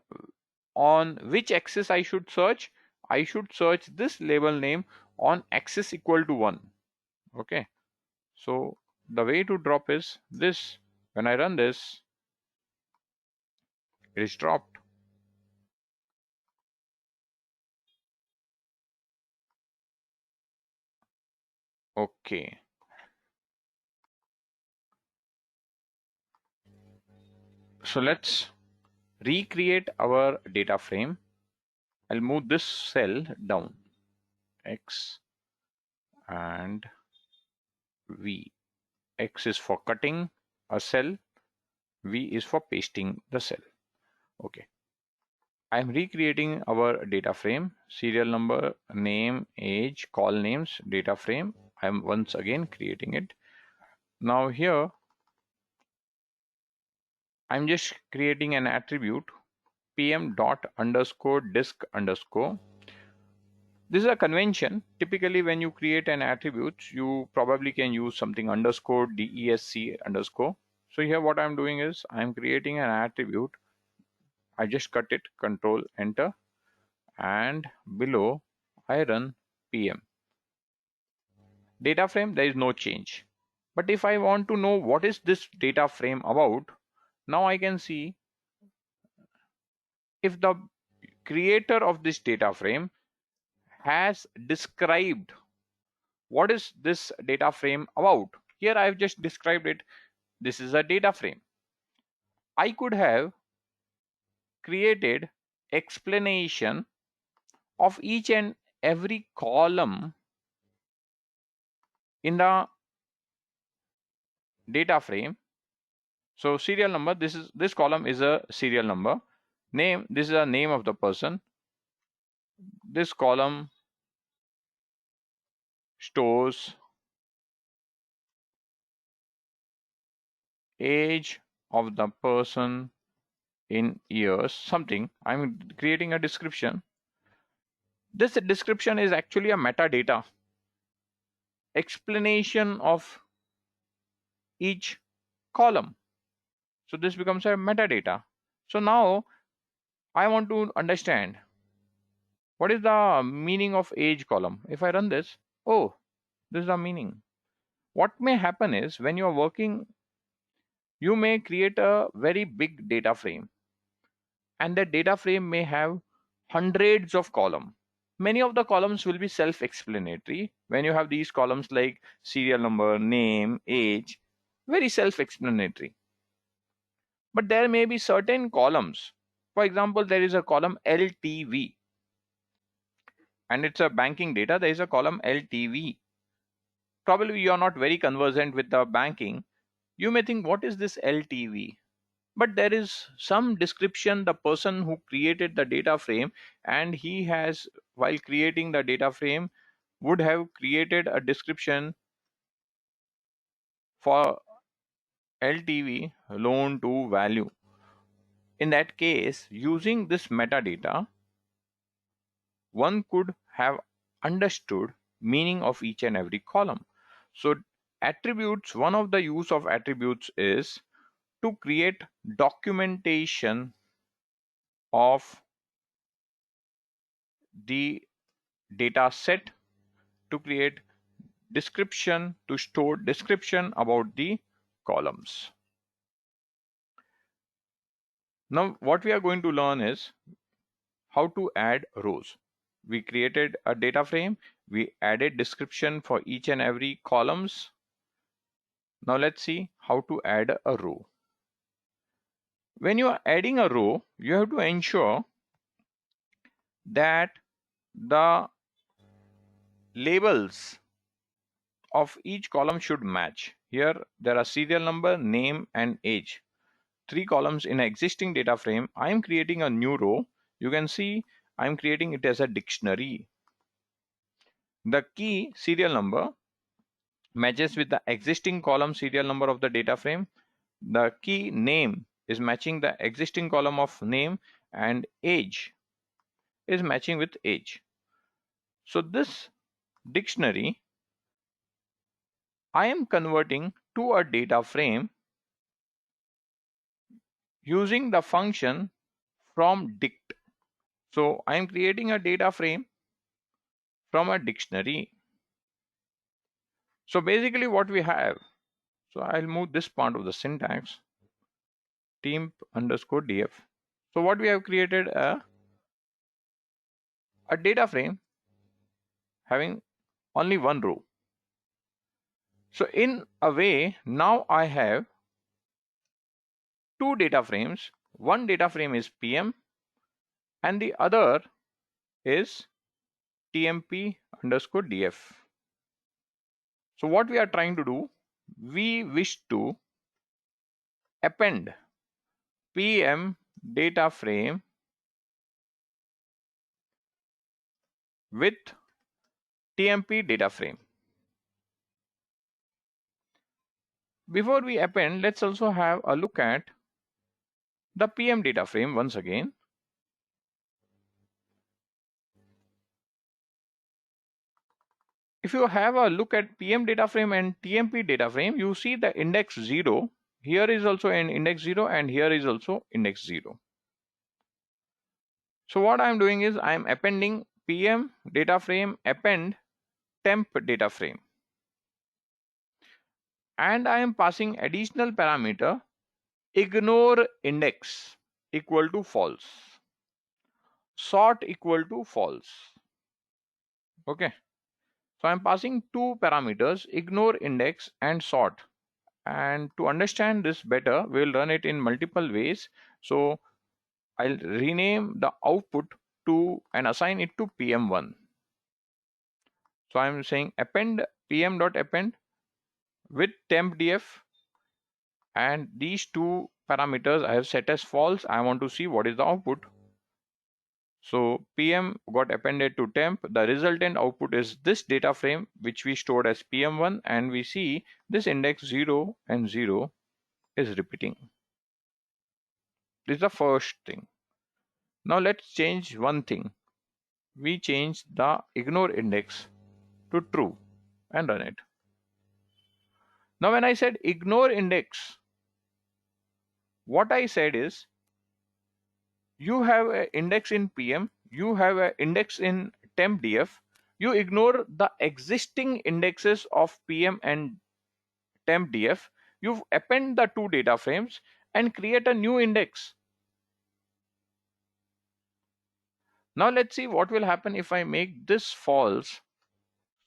on which axis I should search? I should search this label name on axis equal to 1. Okay. So the way to drop is this. When I run this, it is dropped. Okay. So let's recreate our data frame. I'll move this cell down, X and V. X is for cutting a cell, V is for pasting the cell. Okay. I'm recreating our data frame, serial number, name, age, call names, data frame. I'm once again creating it. Now here, I'm just creating an attribute pm._disk_. This is a convention. Typically, when you create an attribute, you probably can use something underscore desc underscore. So here what I'm doing is I'm creating an attribute. I just cut it, control enter, and below I run pm. Data frame, there is no change. But if I want to know what is this data frame about, now I can see if the creator of this data frame has described what is this data frame about. Here I have just described it. This is a data frame. I could have created explanation of each and every column in the data frame. So serial number, this column is a serial number. Name, this is a name of the person. This column stores age of the person in years, something. I'm creating a description. This description is actually a metadata explanation of each column. So this becomes a metadata. So now I want to understand what is the meaning of age column. If I run this, oh, this is the meaning. What may happen is when you're working, you may create a very big data frame, and that data frame may have hundreds of columns. Many of the columns will be self-explanatory. When you have these columns like serial number, name, age, very self-explanatory. But there may be certain columns. For example, there is a column LTV, and it's a banking data. There is a column LTV. Probably you are not very conversant with the banking. You may think, what is this LTV? But there is some description, the person who created the data frame, and he has, while creating the data frame, would have created a description for LTV, loan to value. In that case, using this metadata, one could have understood meaning of each and every column. So attributes, one of the use of attributes is to create documentation of the data set, to create description, to store description about the columns. Now what we are going to learn is how to add rows. We created a data frame, we added description for each and every columns. Now let's see how to add a row. When you are adding a row, you have to ensure that the labels of each column should match. Here there are serial number, name and age. 3 columns in an existing data frame. I am creating a new row. You can see I am creating it as a dictionary. The key serial number matches with the existing column serial number of the data frame. The key name is matching the existing column of name, and age is matching with age. So this dictionary I am converting to a data frame using the function from dict. So I am creating a data frame from a dictionary. So basically what we have, so I'll move this part of the syntax, temp_df. So what we have created a data frame having only one row. So in a way, now I have two data frames. One data frame is PM and the other is tmp_df. So what we are trying to do, we wish to append PM data frame with TMP data frame. Before we append, let's also have a look at the PM data frame once again. If you have a look at PM data frame and TMP data frame, you see the index 0. Here is also an index 0 and here is also index 0. So what I am doing is I am appending PM data frame append temp data frame. And I am passing additional parameter ignore index equal to false, sort equal to false. Okay, so I'm passing two parameters, ignore index and sort. And to understand this better, we'll run it in multiple ways. So I'll rename the output to and assign it to PM1. So I'm saying append pm.append with tempdf, and these two parameters I have set as false. I want to see what is the output. So PM got appended to temp. The resultant output is this data frame which we stored as PM1, and we see this index 0 and 0 is repeating. This is the first thing. Now let's change one thing. We change the ignore index to true and run it. Now when I said ignore index, what I said is you have an index in PM, you have an index in tempdf, you ignore the existing indexes of PM and tempdf, you append the two data frames and create a new index. Now let's see what will happen if I make this false,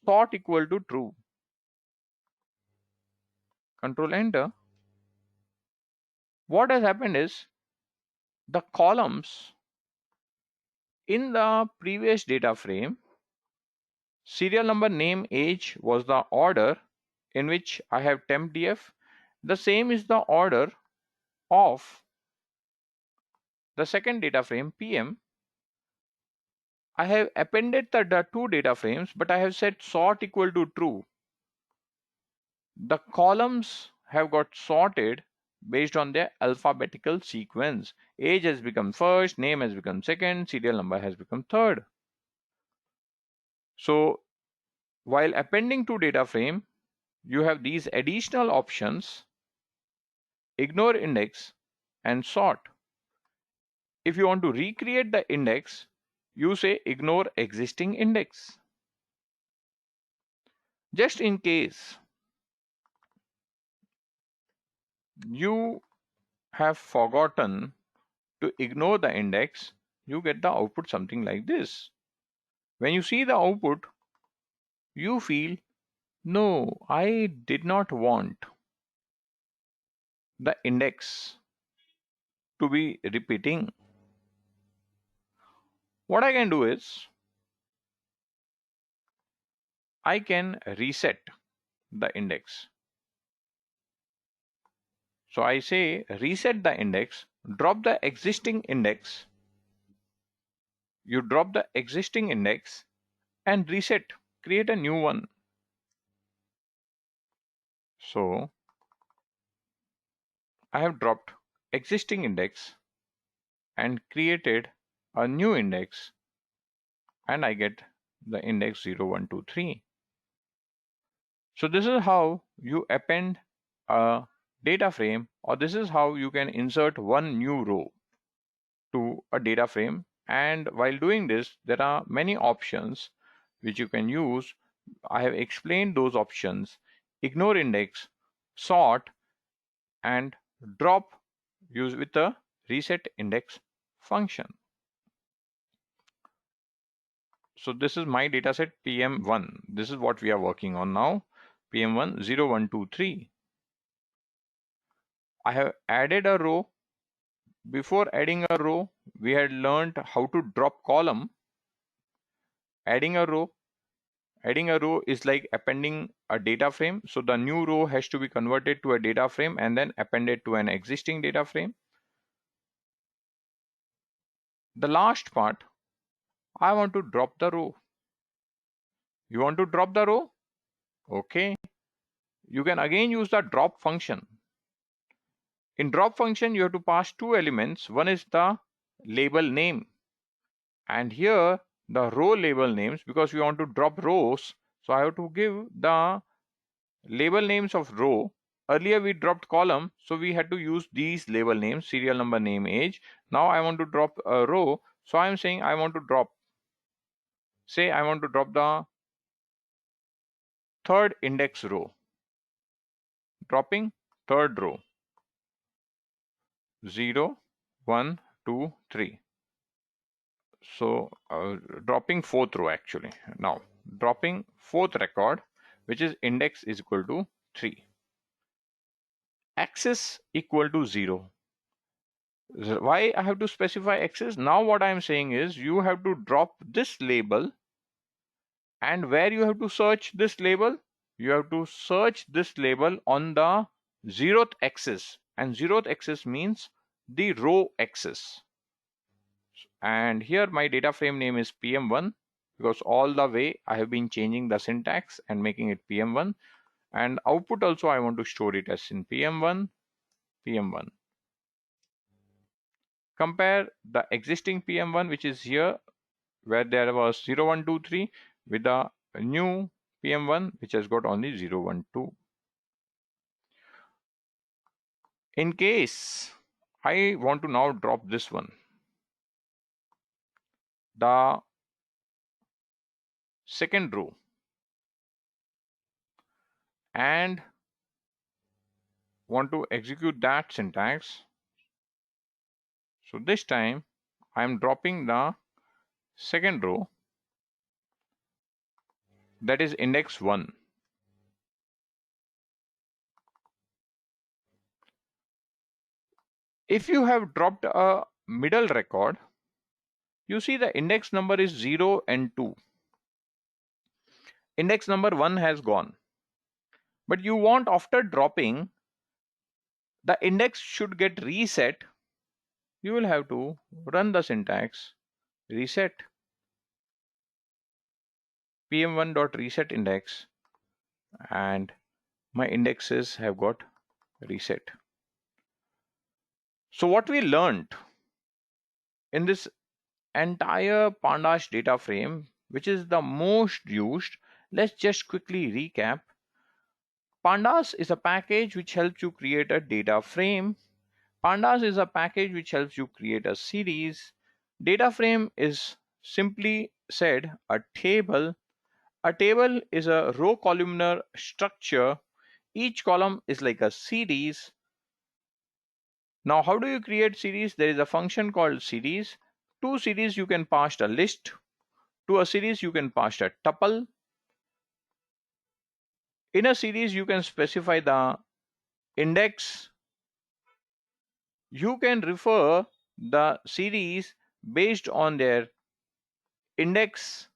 sort equal to true. Control enter. What has happened is the columns in the previous data frame, serial number, name, age was the order in which I have tempdf. The same is the order of the second data frame PM. I have appended the two data frames, but I have set sort equal to true. The columns have got sorted based on their alphabetical sequence. Age has become first, name has become second, serial number has become third. So while appending to data frame, you have these additional options: ignore index and sort. If you want to recreate the index, you say ignore existing index. Just in case you have forgotten to ignore the index, you get the output something like this. When you see the output, you feel, no, I did not want the index to be repeating. What I can do is, I can reset the index. So I say reset the index, drop the existing index. You drop the existing index and reset, create a new one. So I have dropped existing index and created a new index, and I get the index 0, 1, 2, 3. So this is how you append a data frame, or this is how you can insert one new row to a data frame. And while doing this, there are many options which you can use. I have explained those options: ignore index, sort, and drop, use with the reset index function. So this is my dataset PM1. This is what we are working on now. PM1 0, 1, 2, 3. I have added a row. Before adding a row, we had learned how to drop column. Adding a row is like appending a data frame. So the new row has to be converted to a data frame and then appended to an existing data frame. The last part, I want to drop the row. You want to drop the row? Okay. You can again use the drop function. In drop function, you have to pass two elements. One is the label name, and here the row label names, because we want to drop rows. So I have to give the label names of row. Earlier we dropped column, so we had to use these label names: serial number, name, age. Now I want to drop a row, so I'm saying I want to drop, say I want to drop the third index row. Dropping third row, 0, 1, 2, 3. So dropping fourth row actually. Now dropping fourth record, which is index is equal to 3. Axis equal to 0. Why I have to specify axis? Now what I am saying is you have to drop this label, and where you have to search this label? You have to search this label on the 0th axis, and 0th axis means the row axis. And here my data frame name is PM1, because all the way I have been changing the syntax and making it PM1. And output also I want to store it as in PM1, PM1. Compare the existing PM1, which is here, where there was 0, 1, 2, 3, with the new PM1, which has got only 0, 1, 2. In case I want to now drop this one, the second row, and want to execute that syntax. So this time I am dropping the second row, that is index 1. If you have dropped a middle record, you see the index number is 0 and 2. Index number 1 has gone. But you want, after dropping, the index should get reset. You will have to run the syntax reset pm1.reset index, and my indexes have got reset. So what we learned in this entire pandas data frame, which is the most used, let's just quickly recap. Pandas is a package which helps you create a data frame. Pandas is a package which helps you create a series. Data frame is simply said a table. A table is a row columnar structure. Each column is like a series. Now, how do you create series? There is a function called series. To series, you can pass a list. To a series, you can pass a tuple. In a series, you can specify the index. You can refer the series based on their index.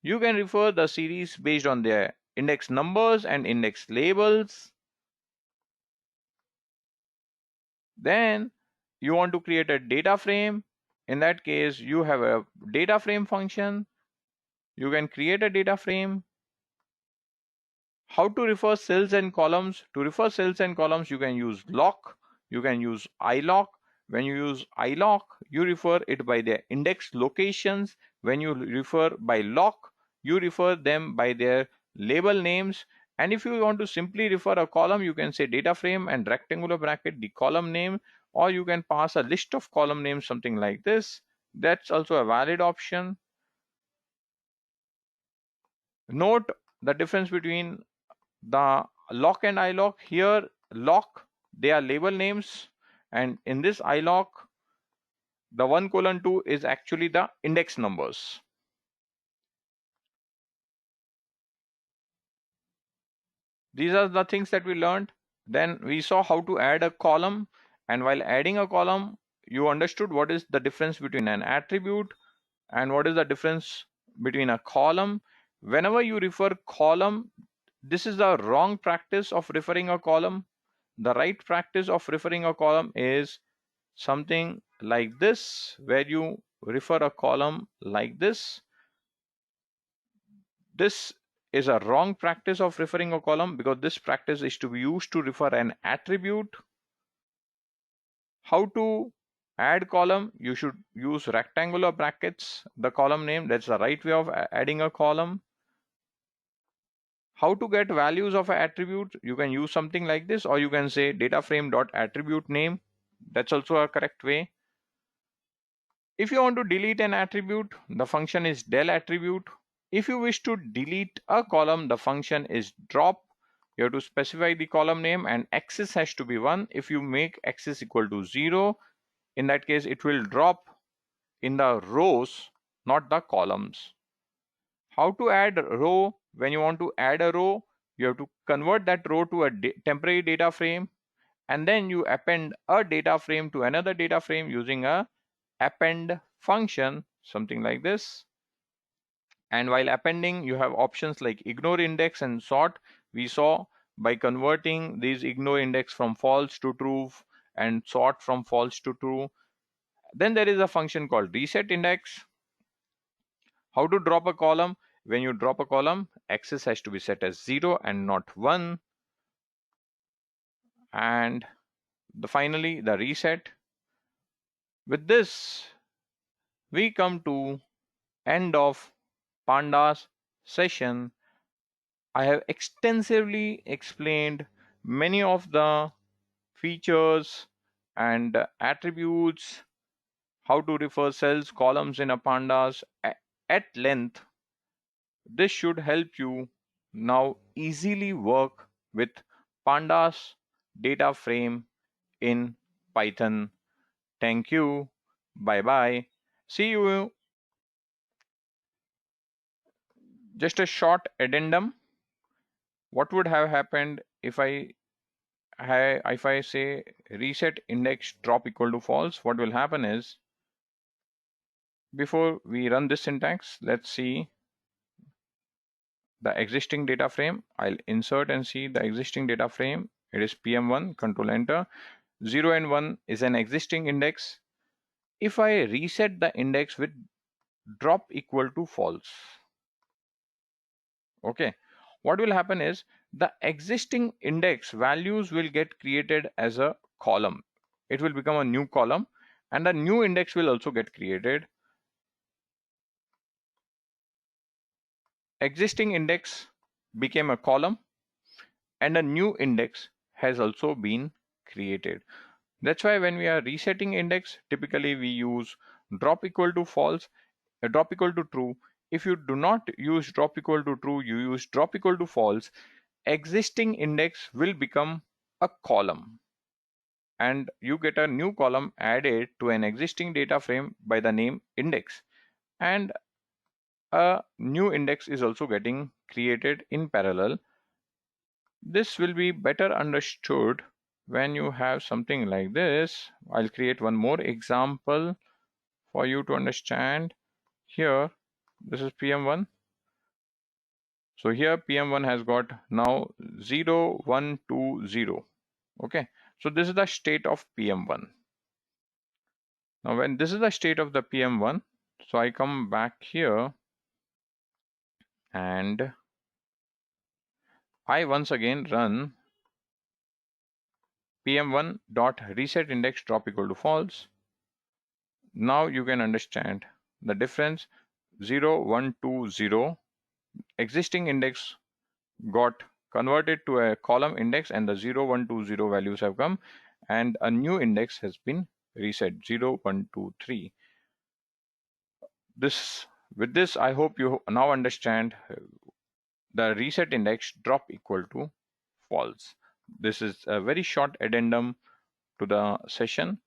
You can refer the series based on their index numbers and index labels. Then you want to create a data frame. In that case, you have a data frame function. You can create a data frame. How to refer cells and columns? To refer cells and columns, you can use loc, you can use iloc. When you use iloc, you refer it by their index locations. When you refer by loc, you refer them by their label names. And if you want to simply refer a column, you can say data frame and rectangular bracket the column name, or you can pass a list of column names, something like this. That's also a valid option. Note the difference between the loc and iloc. Here loc, they are label names, and in this iloc, the 1:2 is actually the index numbers. These are the things that we learned. Then we saw how to add a column, and while adding a column, you understood what is the difference between an attribute and what is the difference between a column. Whenever you refer column, this is the wrong practice of referring a column. The right practice of referring a column is something like this, where you refer a column like this. This is a wrong practice of referring a column, because this practice is to be used to refer an attribute. How to add column? You should use rectangular brackets, the column name. That's the right way of adding a column. How to get values of an attribute? You can use something like this, or you can say data frame dot attribute name. That's also a correct way. If you want to delete an attribute, the function is del attribute. If you wish to delete a column, the function is drop. You have to specify the column name, and axis has to be 1. If you make axis equal to 0, in that case it will drop in the rows, not the columns. How to add row? When you want to add a row, you have to convert that row to a temporary data frame, and then you append a data frame to another data frame using a append function, something like this. And while appending, you have options like ignore index and sort. We saw by converting these ignore index from false to true and sort from false to true. Then there is a function called reset index. How to drop a column? When you drop a column, axis has to be set as 0 and not 1. And finally, the reset. With this, we come to end of Pandas session. I have extensively explained many of the features and attributes, how to refer cells, columns in a pandas at length. This should help you now easily work with pandas data frame in Python. Thank you. Bye bye. See you. Just a short addendum. What would have happened if I say reset index drop equal to false? What will happen is, before we run this syntax, let's see the existing data frame. I'll insert and see the existing data frame. It is PM1, control enter. 0 and 1 is an existing index. If I reset the index with drop equal to false, okay, what will happen is the existing index values will get created as a column. It will become a new column, and a new index will also get created. Existing index became a column, and a new index has also been created. That's why when we are resetting index, typically we use drop equal to false, drop equal to true. If you do not use drop equal to true, you use drop equal to false, existing index will become a column, and you get a new column added to an existing data frame by the name index, and a new index is also getting created in parallel. This will be better understood when you have something like this. I'll create one more example for you to understand. Here, this is PM1. So here PM1 has got now 0, 1, 2, 0. Okay, so this is the state of PM1. Now when this is the state of the PM1, so I come back here and I once again run PM1 dot reset index drop equal to false. Now you can understand the difference. 0, 1, 2, 0, existing index got converted to a column index, and the 0, 1, 2, 0 values have come, and a new index has been reset, 0, 1, 2, 3. With this, I hope you now understand the reset index drop equal to false. This is a very short addendum to the session.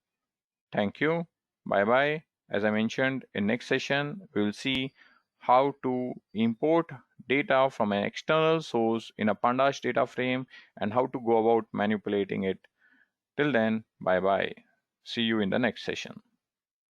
Thank you. Bye bye. As I mentioned, in next session, we will see how to import data from an external source in a pandas data frame and how to go about manipulating it. Till then, bye bye. See you in the next session.